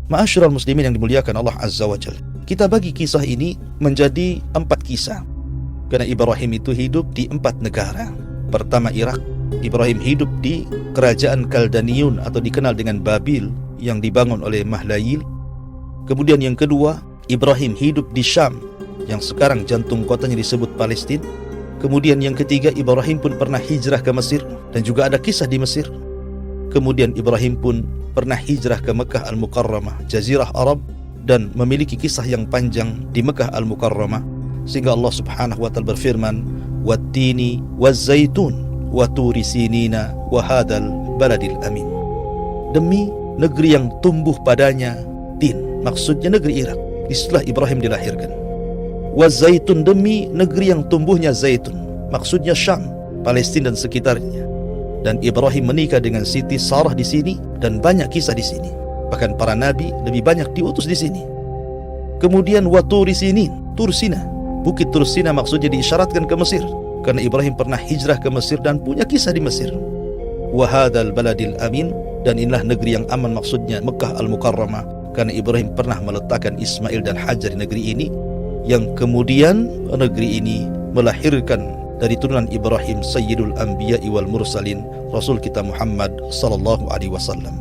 Ma'asyiral muslimin yang dimuliakan Allah Azza wa Jalla, kita bagi kisah ini menjadi 4 kisah. Karena Ibrahim itu hidup di 4 negara. Pertama Irak. Ibrahim hidup di kerajaan Kaldaniun atau dikenal dengan Babil yang dibangun oleh Mahlayil. Kemudian yang kedua, Ibrahim hidup di Syam yang sekarang jantung kotanya disebut Palestina. Kemudian yang ketiga, Ibrahim pun pernah hijrah ke Mesir dan juga ada kisah di Mesir. Kemudian Ibrahim pun pernah hijrah ke Mekah Al-Mukarramah, Jazirah Arab, dan memiliki kisah yang panjang di Mekah Al-Mukarramah, sehingga Allah Subhanahu wa taala berfirman, "Wattini waz-zaitun wa turi sinina wa hadzal baladil amin." Demi negeri yang tumbuh padanya tin, maksudnya negeri Irak, disitulah Ibrahim dilahirkan. Waz-zaitun, demi negeri yang tumbuhnya zaitun, maksudnya Syam, Palestina dan sekitarnya. Dan Ibrahim menikah dengan Siti Sarah di sini, dan banyak kisah di sini. Bahkan para nabi lebih banyak diutus di sini. Kemudian wa turi sinin, Tursina, bukit Tursina maksudnya diisyaratkan ke Mesir, karena Ibrahim pernah hijrah ke Mesir dan punya kisah di Mesir. Wa hadzal baladil amin, dan inilah negeri yang aman, maksudnya Mekah Al-Mukarramah, karena Ibrahim pernah meletakkan Ismail dan Hajar di negeri ini, yang kemudian negeri ini melahirkan dari turunan Ibrahim Sayyidul Anbiya'i wal Mursalin, Rasul kita Muhammad sallallahu alaihi wasallam.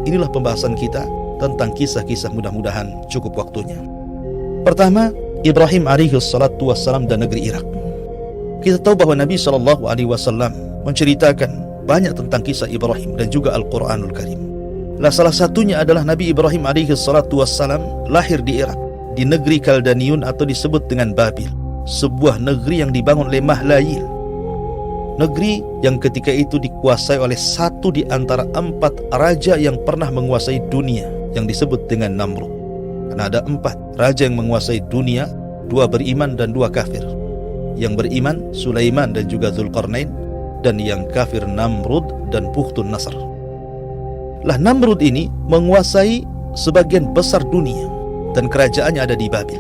Inilah pembahasan kita tentang kisah-kisah, mudah-mudahan cukup waktunya. Pertama, Ibrahim alaihi salatu wassalam dan negeri Irak. Kita tahu bahwa Nabi sallallahu alaihi wasallam menceritakan banyak tentang kisah Ibrahim dan juga Al-Quranul Karim. Salah satunya adalah Nabi Ibrahim alaihi salatu wassalam lahir di Irak, di negeri Kaldaniun atau disebut dengan Babil, sebuah negeri yang dibangun oleh Mahlayil. Negeri yang ketika itu dikuasai oleh satu di antara 4 raja yang pernah menguasai dunia, yang disebut dengan Namrud. Karena ada 4 raja yang menguasai dunia, 2 beriman dan 2 kafir. Yang beriman Sulaiman dan juga Dzulqarnain, dan yang kafir Namrud dan Bukhtun Nasr. Namrud ini menguasai sebagian besar dunia, dan kerajaannya ada di Babil.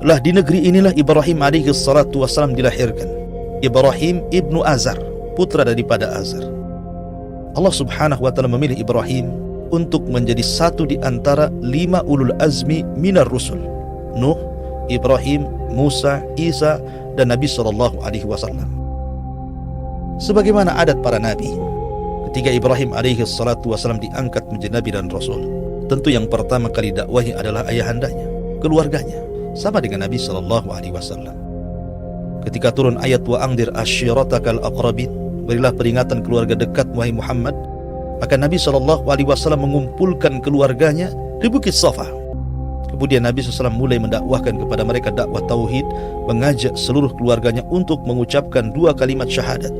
Di negeri inilah Ibrahim alaihi salatu wassalam dilahirkan. Ibrahim ibnu Azar, putra daripada Azar. Allah Subhanahu wa taala memilih Ibrahim untuk menjadi satu di antara 5 ulul azmi minar rusul: Nuh, Ibrahim, Musa, Isa, dan Nabi sallallahu alaihi wasallam. Sebagaimana adat para nabi, ketika Ibrahim alaihi salatu wassalam diangkat menjadi nabi dan rasul, tentu yang pertama kali dakwahi adalah ayahandanya, keluarganya, sama dengan Nabi sallallahu alaihi wasallam. Ketika turun ayat wa angdir asyiratakal aqrabin, berilah peringatan keluarga dekat wahai Muhammad, maka Nabi sallallahu alaihi wasallam mengumpulkan keluarganya di Bukit Safa. Kemudian Nabi SAW mulai mendakwahkan kepada mereka dakwah tauhid, mengajak seluruh keluarganya untuk mengucapkan 2 kalimat syahadat,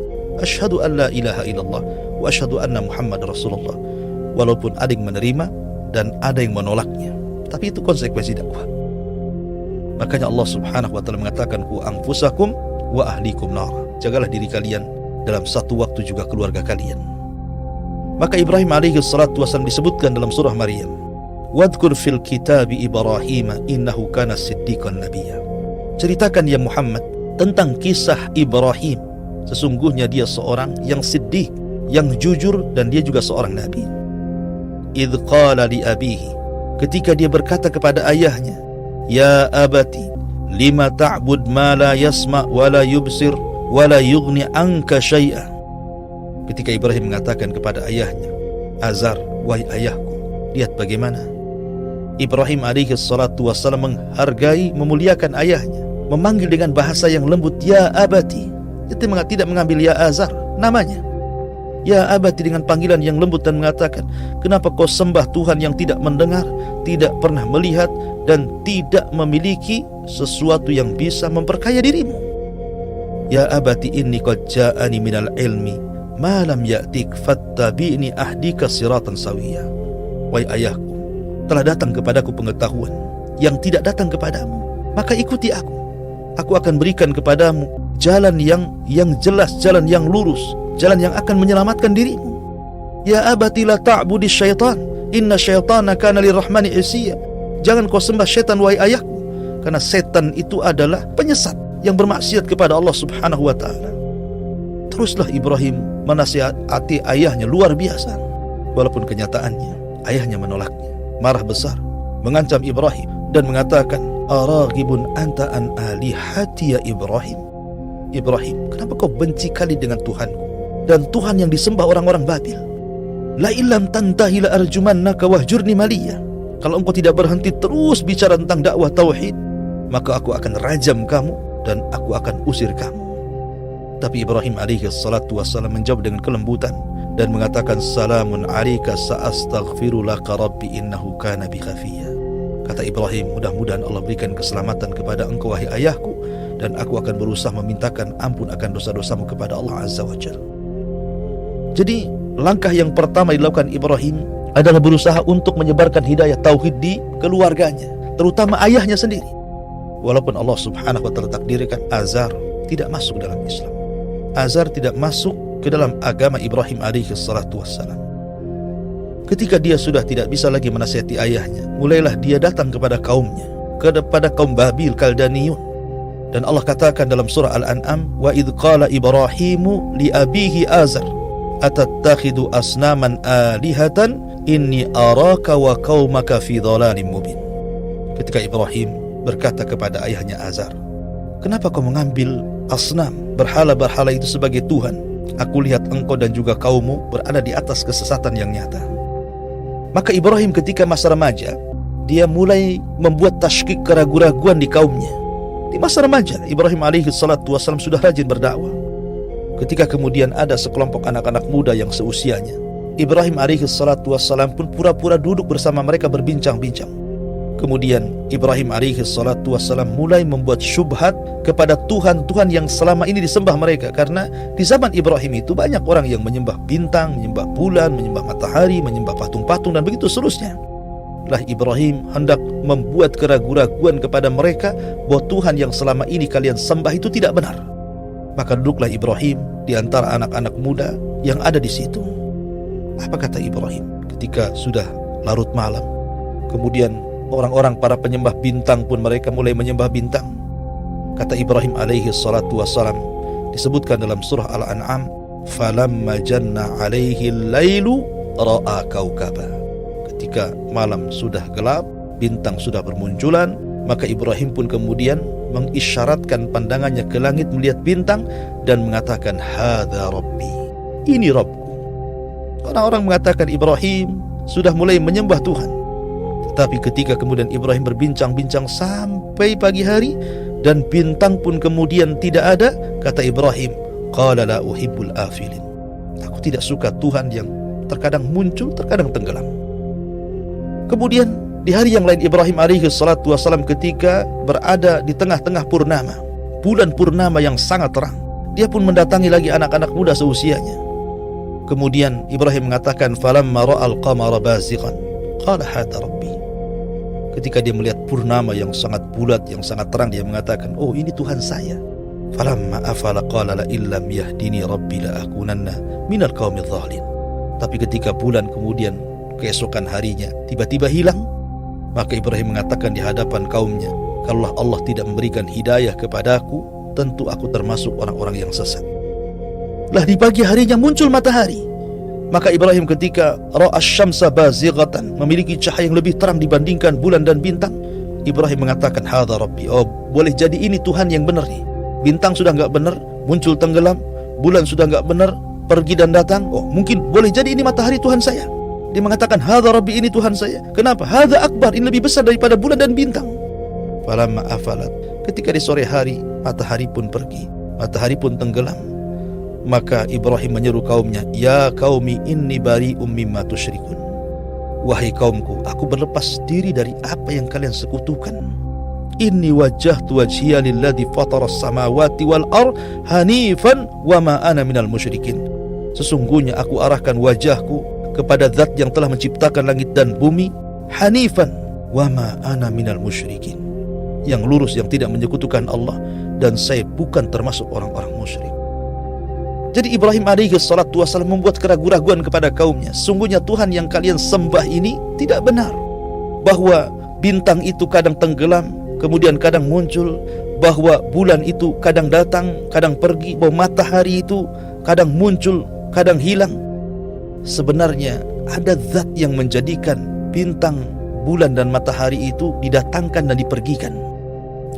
asyhadu an la ilaha illallah wa asyhadu anna Muhammad Rasulullah. Walaupun ada yang menerima dan ada yang menolaknya, tapi itu konsekuensi dakwah. Makanya Allah Subhanahu wa taala mengatakan, ku anfusakum wa ahlikum nar, jagalah diri kalian dalam satu waktu juga keluarga kalian. Maka Ibrahim alaihi salatu wasallam disebutkan dalam surah Maryam, wadhkur fil kitabi Ibrahim innahu kana siddiqan nabiyya. Ceritakan ya Muhammad tentang kisah Ibrahim, sesungguhnya dia seorang yang siddiq, yang jujur, dan dia juga seorang nabi. Idh qala li abihi, ketika dia berkata kepada ayahnya, ya abati lima ta'bud ma la yasma wa la yubsir wa la yughni anka syai'a. Ketika Ibrahim mengatakan kepada ayahnya, Azar, wahai ayahku, lihat bagaimana Ibrahim alaihi salatu wassalam menghargai, memuliakan ayahnya, memanggil dengan bahasa yang lembut, ya abati. Itu tidak mengambil ya Azar namanya, ya abati dengan panggilan yang lembut, dan mengatakan, kenapa kau sembah Tuhan yang tidak mendengar, tidak pernah melihat, dan tidak memiliki sesuatu yang bisa memperkaya dirimu. Ya abati inni qad ja'ani minal ilmi ma lam ya'tik fattabi'ni ahdika siratan sawiyya. Wahai ayahku, telah datang kepadaku pengetahuan yang tidak datang kepadamu, maka ikuti aku. Aku akan berikan kepadamu jalan yang jelas, jalan yang lurus, jalan yang akan menyelamatkan dirimu. Ya abati la ta'budi syaitan, inna syaitana kana lirrahmani isya. Jangan kau sembah setan wahai ayahku, karena setan itu adalah penyesat yang bermaksiat kepada Allah Subhanahu wa taala. Teruslah Ibrahim menasihati ayahnya luar biasa, walaupun kenyataannya Ayahnya menolaknya, marah besar, mengancam Ibrahim dan mengatakan, "Araghibun anta an alihati ya Ibrahim?" Ibrahim, kenapa kau benci kali dengan Tuhanku dan Tuhan yang disembah orang-orang Babil? La illam tantahi la arjumannaka wahjurni maliya. Kalau engkau tidak berhenti terus bicara tentang dakwah tauhid, maka aku akan rajam kamu dan aku akan usir kamu. Tapi Ibrahim alaihi salatu wassalam menjawab dengan kelembutan dan mengatakan, "Salamun alaika sa'astaghfiru laka rabbi innahu kana bi khafiya." Kata Ibrahim, mudah-mudahan Allah berikan keselamatan kepada engkau wahai ayahku, dan aku akan berusaha memintakan ampun akan dosa-dosamu kepada Allah Azza wa Jalla. Jadi langkah yang pertama dilakukan Ibrahim adalah berusaha untuk menyebarkan hidayah tauhid di keluarganya, terutama ayahnya sendiri. Walaupun Allah Subhanahu wa taala takdirkan Azar tidak masuk dalam Islam. Azar tidak masuk ke dalam agama Ibrahim alaihi salatu wassalam. Ketika dia sudah tidak bisa lagi menasihati ayahnya, mulailah dia datang kepada kaumnya, kepada kaum Babil Kaldaniyun. Dan Allah katakan dalam surah Al-An'am, "Wa idh qala Ibrahimu li abihi Azar atattakhidu asnaman alihatan inni araka wa qaumaka fi dhalalim mubin." Ketika Ibrahim berkata kepada ayahnya Azar, "Kenapa kau mengambil asnam, berhala-berhala itu sebagai Tuhan? Aku lihat engkau dan juga kaummu berada di atas kesesatan yang nyata." Maka Ibrahim ketika masa remaja, dia mulai membuat tashkik, keraguan-raguan di kaumnya. Di masa remaja, Ibrahim alaihi salatu wassalam sudah rajin berdakwah. Ketika kemudian ada sekelompok anak-anak muda yang seusianya, Ibrahim alaihi salatu wassalam pun pura-pura duduk bersama mereka berbincang-bincang. Kemudian Ibrahim alaihi salatu wassalam mulai membuat syubhat kepada Tuhan-Tuhan yang selama ini disembah mereka. Karena di zaman Ibrahim itu banyak orang yang menyembah bintang, menyembah bulan, menyembah matahari, menyembah patung-patung dan begitu seterusnya. Lah Ibrahim hendak membuat keraguan-raguan kepada mereka bahwa Tuhan yang selama ini kalian sembah itu tidak benar. Maka duduklah Ibrahim di antara anak-anak muda yang ada di situ. Apa kata Ibrahim ketika sudah larut malam? Kemudian orang-orang para penyembah bintang pun mereka mulai menyembah bintang. Kata Ibrahim alaihi salatu wassalam, disebutkan dalam surah Al-An'am, "Falamma janna alaihi al-lailu ra'a kaukaba." Ketika malam sudah gelap, bintang sudah bermunculan, maka Ibrahim pun kemudian mengisyaratkan pandangannya ke langit melihat bintang dan mengatakan, "Hadza Rabbi." Ini Rabbku. Orang-orang mengatakan Ibrahim sudah mulai menyembah Tuhan. Tetapi ketika kemudian Ibrahim berbincang-bincang sampai pagi hari dan bintang pun kemudian tidak ada, kata Ibrahim, "Qala la uhibbul afilin." Aku tidak suka Tuhan yang terkadang muncul, terkadang tenggelam. Kemudian di hari yang lain Ibrahim alaihi salatu wassalam ketika berada di tengah-tengah purnama, bulan purnama yang sangat terang, dia pun mendatangi lagi anak-anak muda seusianya. Kemudian Ibrahim mengatakan, "Falamma ra'al qamara bazighan qala hadza rabbi." Ketika dia melihat purnama yang sangat bulat, yang sangat terang, dia mengatakan, "Oh, ini Tuhan saya." Falamma afala qala la illam yahdini rabbi la akunanna minal qaumidh dhalin. Tapi ketika bulan kemudian keesokan harinya tiba-tiba hilang, maka Ibrahim mengatakan di hadapan kaumnya, "Kalau Allah tidak memberikan hidayah kepadaku, tentu aku termasuk orang-orang yang sesat." Lah di pagi harinya muncul matahari. Maka Ibrahim ketika ra'as syamsa bazighatan, memiliki cahaya yang lebih terang dibandingkan bulan dan bintang, Ibrahim mengatakan, "Hadza Rabbi." Oh, boleh jadi ini Tuhan yang benar nih. Bintang sudah enggak benar, muncul tenggelam, bulan sudah enggak benar, pergi dan datang. Oh, mungkin boleh jadi ini matahari Tuhan saya. Dia mengatakan, "Hadza Rabbi," ini Tuhan saya. Kenapa? "Hadza akbar," ini lebih besar daripada bulan dan bintang. Falamma afalat, ketika di sore hari matahari pun pergi, matahari pun tenggelam, maka Ibrahim menyeru kaumnya, "Ya qaumi inni bari'um mimma tusyrikun." Wahai kaumku, aku berlepas diri dari apa yang kalian sekutukan. Inni wajjahtu wajhiya lilladzi fataras samawati wal ard hanifan wa ma ana minal musyrikin. Sesungguhnya aku arahkan wajahku kepada zat yang telah menciptakan langit dan bumi, hanifan wa ma ana minal musyrikin, yang lurus, yang tidak menyekutukan Allah, dan saya bukan termasuk orang-orang musyrik. Jadi Ibrahim alaihi salatu wassalam membuat keraguan-raguan kepada kaumnya. Sungguhnya Tuhan yang kalian sembah ini tidak benar. Bahwa bintang itu kadang tenggelam, kemudian kadang muncul. Bahwa bulan itu kadang datang, kadang pergi. Bahwa matahari itu kadang muncul, kadang hilang. Sebenarnya ada zat yang menjadikan bintang, bulan dan matahari itu didatangkan dan dipergikan.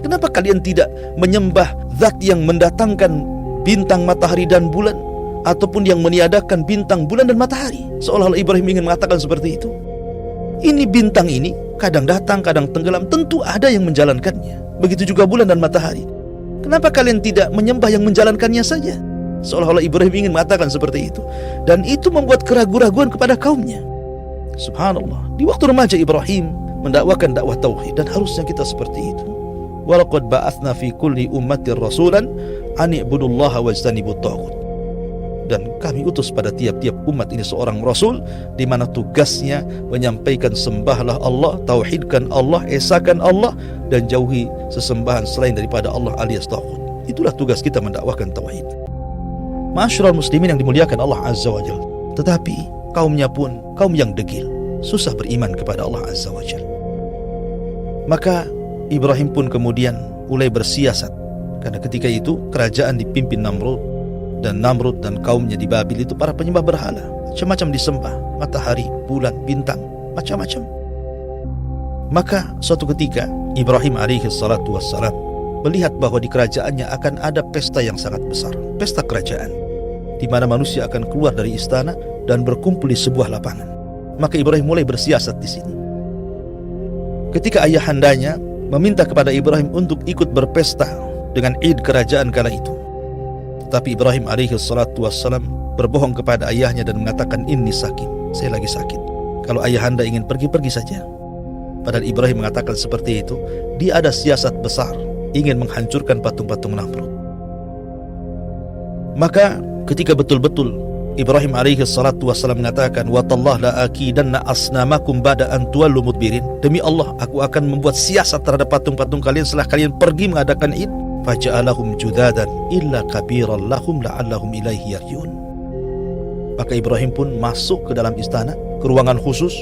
Kenapa kalian tidak menyembah zat yang mendatangkan bintang, matahari dan bulan, ataupun yang meniadakan bintang, bulan dan matahari? Seolah-olah Ibrahim ingin mengatakan seperti itu. Ini bintang ini kadang datang, kadang tenggelam, tentu ada yang menjalankannya. Begitu juga bulan dan matahari. Kenapa kalian tidak menyembah yang menjalankannya saja? Seolah-olah Ibrahim ingin mengatakan seperti itu. Dan itu membuat keraguan-raguan kepada kaumnya. Subhanallah, di waktu remaja Ibrahim mendakwakan dakwah tauhid, dan harusnya kita seperti itu. Walaqad ba'atsna fi kulli ummatin rasulan an i'budullaha wajtanibut taghut. Dan kami utus pada tiap-tiap umat ini seorang rasul, di mana tugasnya menyampaikan sembahlah Allah, tauhidkan Allah, esakan Allah, dan jauhi sesembahan selain daripada Allah alias taghut. Itulah tugas kita mendakwahkan tauhid. Ma'asyiral muslimin yang dimuliakan Allah Azza wa Jalla. Tetapi kaumnya pun kaum yang degil, susah beriman kepada Allah Azza wa Jalla. Maka Ibrahim pun kemudian mulai bersiasat, karena ketika itu kerajaan dipimpin Namrud, dan Namrud dan kaumnya di Babil itu para penyembah berhala, macam-macam disembah, matahari, bulan, bintang, macam-macam. Maka suatu ketika Ibrahim alaihi salatu wassalam melihat bahwa di kerajaannya akan ada pesta yang sangat besar, pesta kerajaan, di mana manusia akan keluar dari istana dan berkumpul di sebuah lapangan. Maka Ibrahim mulai bersiasat di sini. Ketika ayahandanya meminta kepada Ibrahim untuk ikut berpesta dengan Id kerajaan kala itu, tapi Ibrahim alaihi salatu wassalam berbohong kepada ayahnya dan mengatakan, inni sakit, saya lagi sakit. Kalau ayahanda ingin pergi saja. Padahal Ibrahim mengatakan seperti itu, dia ada siasat besar, ingin menghancurkan patung-patung Namrud. Maka ketika betul-betul Ibrahim alaihi salatu wassalam mengatakan, wa tallah la akidanna asnamakum ba'da an tuwallu mudbirin, demi Allah aku akan membuat siasat terhadap patung-patung kalian setelah kalian pergi mengadakan Id. Faja'alahum judadan illa kabiran lahum la'allahum ilaihi yarji'un. Maka Ibrahim pun masuk ke dalam istana, ke ruangan khusus.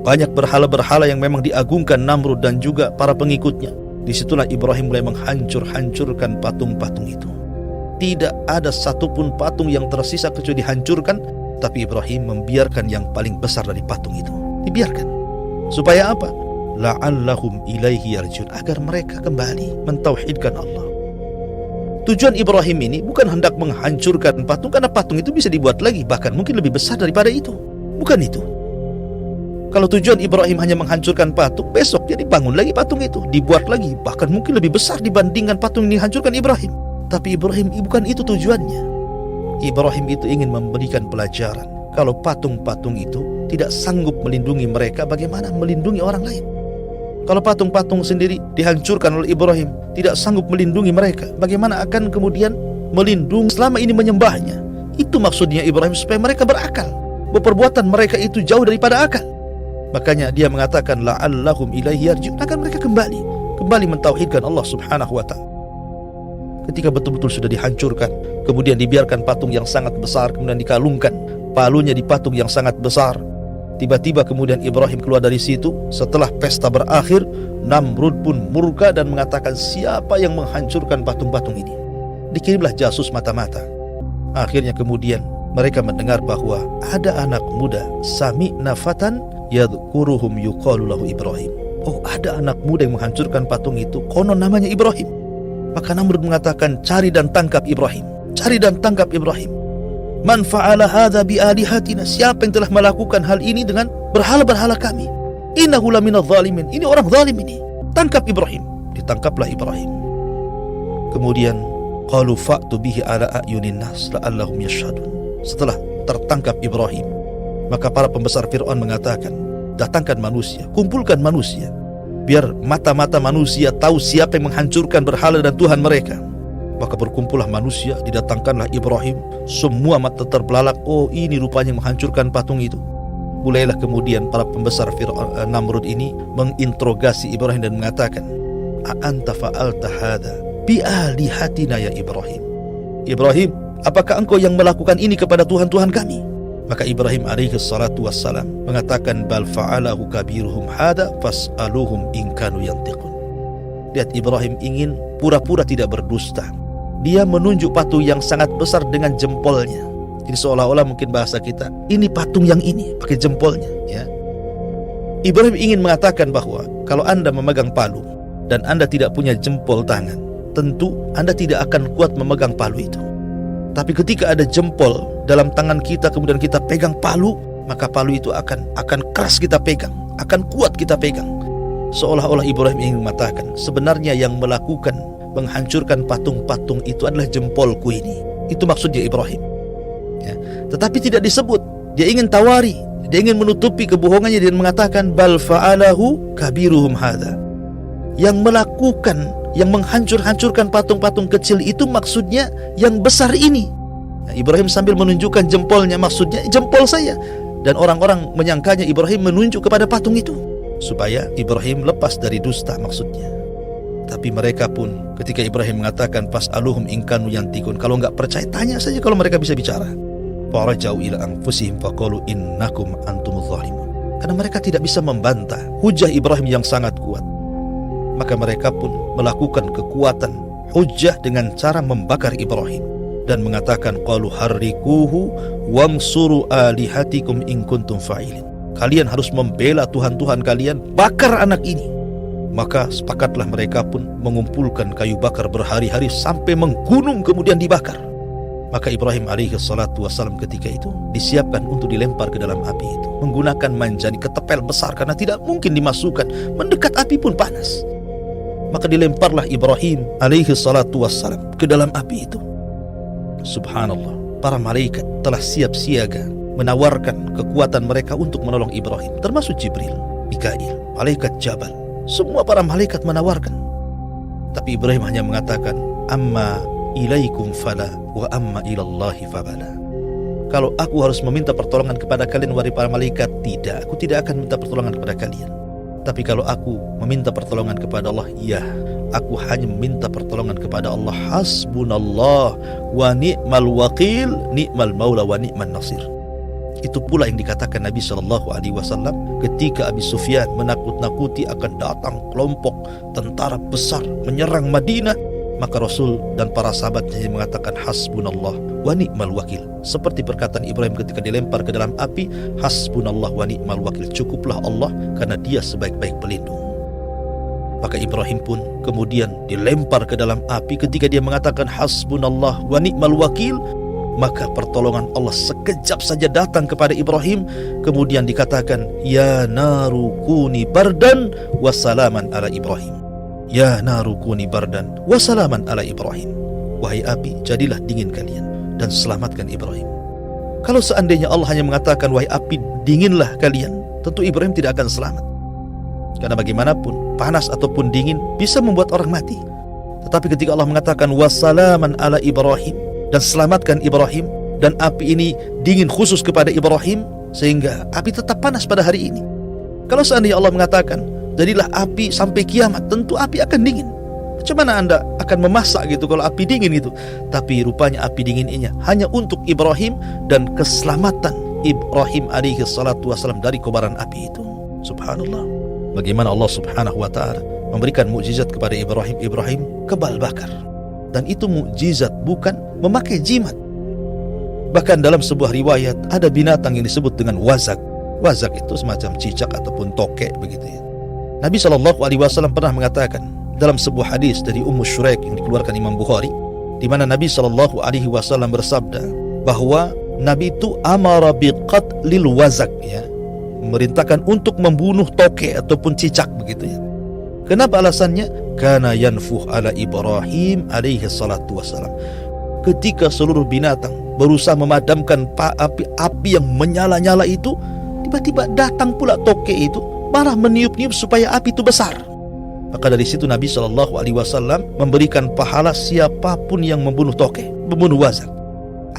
Banyak berhala-berhala yang memang diagungkan Namrud dan juga para pengikutnya. Disitulah Ibrahim mulai menghancurkan patung-patung itu. Tidak ada satupun patung yang tersisa kecuali dihancurkan, tapi Ibrahim membiarkan yang paling besar dari patung itu. Dibiarkan. Supaya apa? La'allahum ilaihi yarji'un, agar mereka kembali mentauhidkan Allah. Tujuan Ibrahim ini bukan hendak menghancurkan patung, karena patung itu bisa dibuat lagi, bahkan mungkin lebih besar daripada itu. Bukan itu. Kalau tujuan Ibrahim hanya menghancurkan patung, besok dia dibangun lagi patung itu, dibuat lagi, bahkan mungkin lebih besar dibandingkan patung yang dihancurkan Ibrahim. Tapi Ibrahim bukan itu tujuannya. Ibrahim itu ingin memberikan pelajaran. Kalau patung-patung itu tidak sanggup melindungi mereka, bagaimana melindungi orang lain? Kalau patung-patung sendiri dihancurkan oleh Ibrahim, tidak sanggup melindungi mereka, bagaimana akan kemudian melindungi selama ini menyembahnya? Itu maksudnya Ibrahim, supaya mereka berakal, bahwa perbuatan mereka itu jauh daripada akal. Makanya dia mengatakan la'allahum ilaihi yarji'un, agar mereka kembali mentauhidkan Allah subhanahu wa ta'ala. Ketika betul-betul sudah dihancurkan, kemudian dibiarkan patung yang sangat besar, kemudian dikalungkan palunya di patung yang sangat besar. Tiba-tiba kemudian Ibrahim keluar dari situ. Setelah pesta berakhir, Namrud pun murka dan mengatakan, siapa yang menghancurkan patung-patung ini? Dikirimlah jasus mata-mata. Akhirnya kemudian mereka mendengar bahwa ada anak muda, sami'na fatan yadhkuruhum yuqalu lahu Ibrahim. Oh, ada anak muda yang menghancurkan patung itu, konon namanya Ibrahim. Maka Namrud mengatakan, cari dan tangkap Ibrahim. Cari dan tangkap Ibrahim. Man fa'ala hadza bi alihatina, siapa yang telah melakukan hal ini dengan berhala-berhala kami? Innahu laminadh zalimin, ini orang zalim ini. Tangkap Ibrahim. Ditangkaplah Ibrahim. Kemudian qalu fa'tu bihi ala a'yunin nas la'allahum yashhadun. Setelah tertangkap Ibrahim, maka para pembesar Fir'aun mengatakan, datangkan manusia, kumpulkan manusia, biar mata-mata manusia tahu siapa yang menghancurkan berhala dan Tuhan mereka. Maka berkumpullah manusia, didatangkanlah Ibrahim, semua mata terbelalak, oh ini rupanya yang menghancurkan patung itu. Mulailah kemudian para pembesar Namrud ini menginterogasi Ibrahim dan mengatakan, a'anta fa'alta hadza bi alihatina ya Ibrahim. Ibrahim, apakah engkau yang melakukan ini kepada Tuhan-Tuhan kami? Maka Ibrahim alaihi salatu wassalam mengatakan, bal fa'alahu kabiruhum hadza fas'aluhum in kanu yantiqun. Lihat, Ibrahim ingin pura-pura tidak berdusta. Dia menunjuk patung yang sangat besar dengan jempolnya. Jadi seolah-olah mungkin bahasa kita, ini patung yang ini, pakai jempolnya, ya. Ibrahim ingin mengatakan bahwa kalau Anda memegang palu dan Anda tidak punya jempol tangan, tentu Anda tidak akan kuat memegang palu itu. Tapi ketika ada jempol dalam tangan kita, kemudian kita pegang palu, maka palu itu akan keras kita pegang, akan kuat kita pegang. Seolah-olah Ibrahim ingin mengatakan, sebenarnya yang melakukan menghancurkan patung-patung itu adalah jempolku ini. Itu maksudnya Ibrahim. Ya. Tetapi tidak disebut. Dia ingin tawari, dia ingin menutupi kebohongannya dan mengatakan bal fa'alahu kabiruhum hadza. Yang melakukan, yang menghancur-hancurkan patung-patung kecil itu maksudnya yang besar ini. Nah, Ibrahim sambil menunjukkan jempolnya, maksudnya jempol saya. Dan orang-orang menyangkanya Ibrahim menunjuk kepada patung itu supaya Ibrahim lepas dari dusta maksudnya. Tapi mereka pun ketika Ibrahim mengatakan fas'aluhum in kanu yantikun, kalau enggak percaya tanya saja kalau mereka bisa bicara. Farajau ila anfusihim faqalu innakum antumudz zalimun. Karena mereka tidak bisa membantah hujah Ibrahim yang sangat kuat. Maka mereka pun melakukan kekuatan hujah dengan cara membakar Ibrahim dan mengatakan qalu harrikuhu wansuru alihatikum in kuntum fa'ilin. Kalian harus membela Tuhan-Tuhan kalian, bakar anak ini. Maka sepakatlah mereka pun mengumpulkan kayu bakar berhari-hari sampai menggunung kemudian dibakar. Maka Ibrahim alaihi salatu wassalam ketika itu disiapkan untuk dilempar ke dalam api itu menggunakan manjani ketepel besar karena tidak mungkin dimasukkan, mendekat api pun panas. Maka dilemparlah Ibrahim alaihi salatu wassalam ke dalam api itu. Subhanallah, para malaikat telah siap siaga menawarkan kekuatan mereka untuk menolong Ibrahim, termasuk Jibril, Mikail, malaikat Jabal. Semua para malaikat menawarkan. Tapi Ibrahim hanya mengatakan amma ilaikum fala wa amma ilallahi fabala. Kalau aku harus meminta pertolongan kepada kalian wahai para malaikat, tidak, aku tidak akan minta pertolongan kepada kalian. Tapi kalau aku meminta pertolongan kepada Allah, ya, aku hanya meminta pertolongan kepada Allah. Hasbunallah wa ni'mal wakil, ni'mal maula wa ni'man nasir. Itu pula yang dikatakan Nabi SAW ketika Abi Sufyan menakut-nakuti akan datang kelompok tentara besar menyerang Madinah. Maka Rasul dan para sahabatnya mengatakan hasbunallah wa ni'mal wakil. Seperti perkataan Ibrahim ketika dilempar ke dalam api, hasbunallah wa ni'mal wakil, cukuplah Allah karena dia sebaik-baik pelindung. Maka Ibrahim pun kemudian dilempar ke dalam api ketika dia mengatakan hasbunallah wa ni'mal wakil. Maka pertolongan Allah sekejap saja datang kepada Ibrahim. Kemudian dikatakan ya naru kuni bardan wa salaman ala Ibrahim. Ya naru kuni bardan wa salaman ala Ibrahim. Wahai api, jadilah dingin kalian dan selamatkan Ibrahim. Kalau seandainya Allah hanya mengatakan wahai api, dinginlah kalian, tentu Ibrahim tidak akan selamat. Karena bagaimanapun panas ataupun dingin bisa membuat orang mati. Tetapi ketika Allah mengatakan wasalaman ala Ibrahim, dan selamatkan Ibrahim, dan api ini dingin khusus kepada Ibrahim, sehingga api tetap panas pada hari ini. Kalau seandainya Allah mengatakan jadilah api sampai kiamat, tentu api akan dingin. Bagaimana Anda akan memasak gitu kalau api dingin itu? Tapi rupanya api dingin ini hanya untuk Ibrahim dan keselamatan Ibrahim alaihi salatu wassalam dari kobaran api itu. Subhanallah, bagaimana Allah subhanahu wa ta'ala memberikan mukjizat kepada Ibrahim. Ibrahim kebal bakar. Dan itu mukjizat, bukan memakai jimat. Bahkan dalam sebuah riwayat ada binatang yang disebut dengan wazak. Wazak itu semacam cicak ataupun tokek begitu ya. Nabi SAW pernah mengatakan dalam sebuah hadis dari Ummu Syuraik yang dikeluarkan Imam Bukhari, di mana Nabi SAW bersabda bahwa Nabi itu amara biqatlil wazak, ya, memerintahkan untuk membunuh tokek ataupun cicak begitu ya. Kenapa alasannya? Kana yanfuh ala Ibrahim alaihi salatu wassalam. Ketika seluruh binatang berusaha memadamkan api yang menyala-nyala itu, tiba-tiba datang pula tokek itu malah meniup-niup supaya api itu besar. Maka dari situ Nabi SAW memberikan pahala siapapun yang membunuh tokek, membunuh wazak.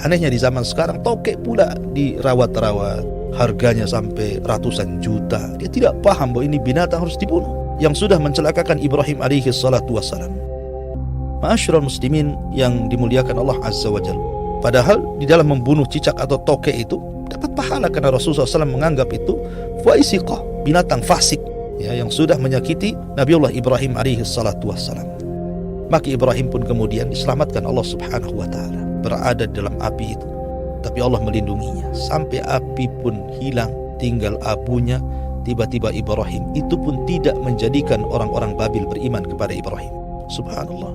Anehnya di zaman sekarang tokek pula dirawat-rawat, harganya sampai ratusan juta. Dia tidak paham bahwa ini binatang harus dibunuh, yang sudah mencelakakan Ibrahim alaihi salatu wassalam. Ma'asyiral muslimin yang dimuliakan Allah Azza wa Jalla, padahal di dalam membunuh cicak atau tokek itu dapat pahala karena Rasulullah SAW menganggap itu faisiqah, binatang fasik ya, yang sudah menyakiti Nabiullah Ibrahim alaihi salatu wassalam. Maka Ibrahim pun kemudian diselamatkan Allah subhanahu wa ta'ala, berada di dalam api itu. tapi Allah melindunginya. Sampai api pun hilang, tinggal abunya. Tiba-tiba Ibrahim itu pun tidak menjadikan orang-orang Babil beriman kepada Ibrahim. Subhanallah.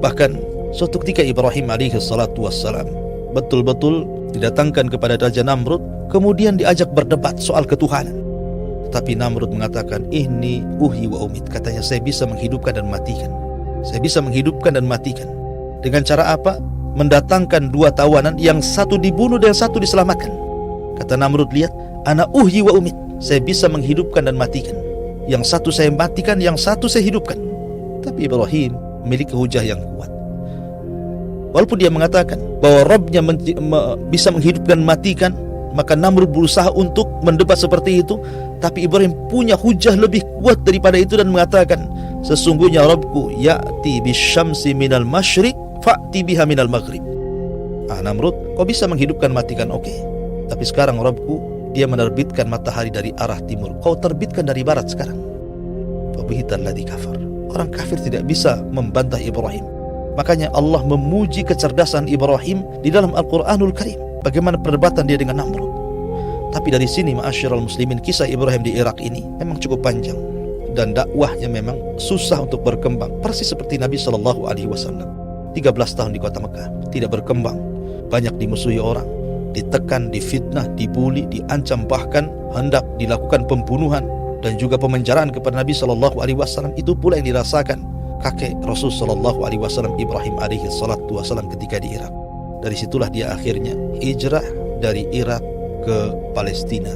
Bahkan suatu ketika Ibrahim alaihi salatu wassalam betul-betul didatangkan kepada Raja Namrud, kemudian diajak berdebat soal ketuhanan. Tapi Namrud mengatakan, ini uhi wa umit. Katanya, saya bisa menghidupkan dan matikan. Saya bisa menghidupkan dan matikan. Dengan cara apa? Mendatangkan dua tawanan, yang satu dibunuh dan satu diselamatkan. Kata Namrud, lihat, ana uhi wa umit. Saya bisa menghidupkan dan matikan. Yang satu saya matikan, yang satu saya hidupkan. Tapi Ibrahim memiliki hujah yang kuat. Walaupun dia mengatakan bahwa Rabbnya bisa menghidupkan dan matikan, maka Namrud berusaha untuk mendebat seperti itu. Tapi Ibrahim punya hujah lebih kuat daripada itu dan mengatakan, sesungguhnya Rabbku ya'ti bisyamsi minal masyriq fa'ti biha minal maghrib. Namrud, kau bisa menghidupkan matikan, oke. Tapi sekarang Rabbku, dia menerbitkan matahari dari arah timur, kau terbitkan dari barat sekarang. Fabuhital ladzi kafar. Orang kafir tidak bisa membantah Ibrahim. Makanya Allah memuji kecerdasan Ibrahim di dalam Al-Quranul Karim. Bagaimana perdebatan dia dengan Namrud. Tapi dari sini, ma'asyiral muslimin, kisah Ibrahim di Irak ini memang cukup panjang. Dan dakwahnya memang susah untuk berkembang. Persis seperti Nabi SAW. 13 tahun di kota Mekah, tidak berkembang. Banyak dimusuhi orang, ditekan, difitnah, dibuli, diancam, bahkan hendak dilakukan pembunuhan dan juga pemenjaraan kepada Nabi SAW. Itu pula yang dirasakan kakek Rasul SAW, Ibrahim alaihi salatu wassalam, ketika di Irak. Dari situlah dia akhirnya hijrah dari Irak ke Palestina.